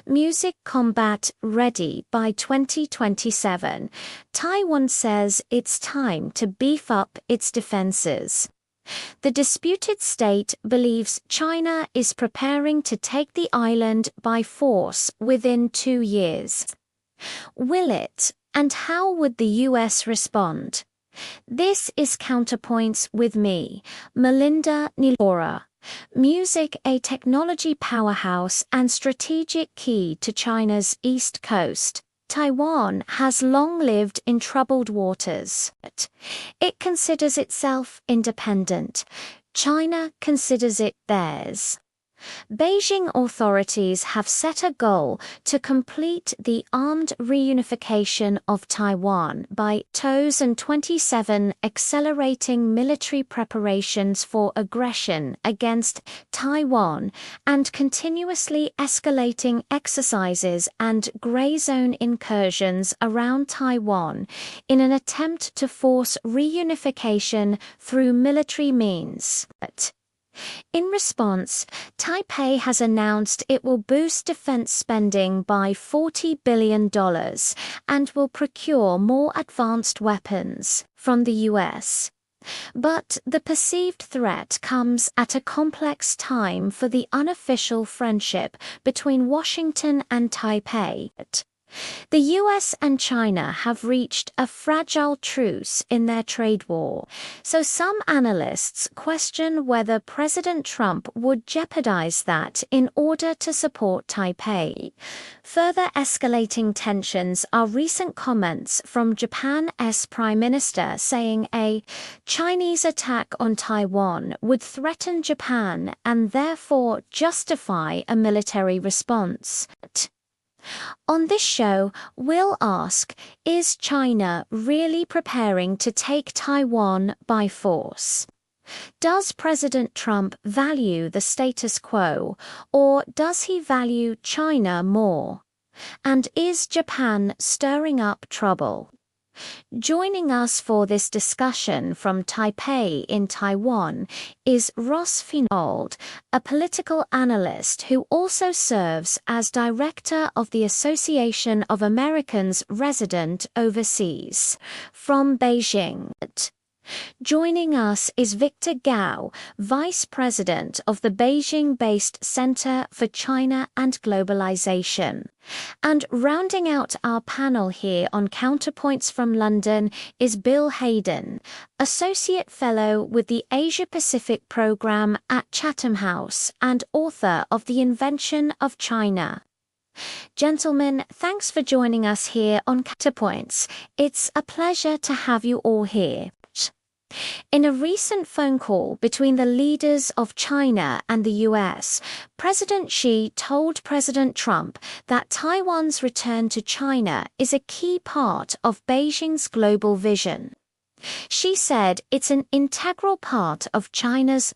Music combat ready by 2027. Taiwan says it's time to beef up its defenses. The disputed state believes China is preparing to take the island by force within 2 years. Will it, and how would the US respond? This is Counterpoints with me, Melinda Nilora. Music, a technology powerhouse and strategic key to China's east coast, Taiwan has long lived in troubled waters. It considers itself independent. China considers it theirs. Beijing authorities have set a goal to complete the armed reunification of Taiwan by 2027, accelerating military preparations for aggression against Taiwan and continuously escalating exercises and gray zone incursions around Taiwan in an attempt to force reunification through military means. In response, Taipei has announced it will boost defense spending by $40 billion and will procure more advanced weapons from the US. But the perceived threat comes at a complex time for the unofficial friendship between Washington and Taipei. The US and China have reached a fragile truce in their trade war, so some analysts question whether President Trump would jeopardize that in order to support Taipei. Further escalating tensions are recent comments from Japan's Prime Minister saying a Chinese attack on Taiwan would threaten Japan and therefore justify a military response. On this show, we'll ask, is China really preparing to take Taiwan by force? Does President Trump value the status quo, or does he value China more? And is Japan stirring up trouble? Joining us for this discussion from Taipei in Taiwan is Ross Finold, a political analyst who also serves as director of the Association of Americans Resident Overseas, from Beijing. Joining us is Victor Gao, Vice President of the Beijing-based Center for China and Globalization. And rounding out our panel here on Counterpoints from London is Bill Hayden, Associate Fellow with the Asia-Pacific Program at Chatham House and author of The Invention of China. Gentlemen, thanks for joining us here on Counterpoints. It's a pleasure to have you all here. In a recent phone call between the leaders of China and the US, President Xi told President Trump that Taiwan's return to China is a key part of Beijing's global vision. Xi said it's an integral part of China's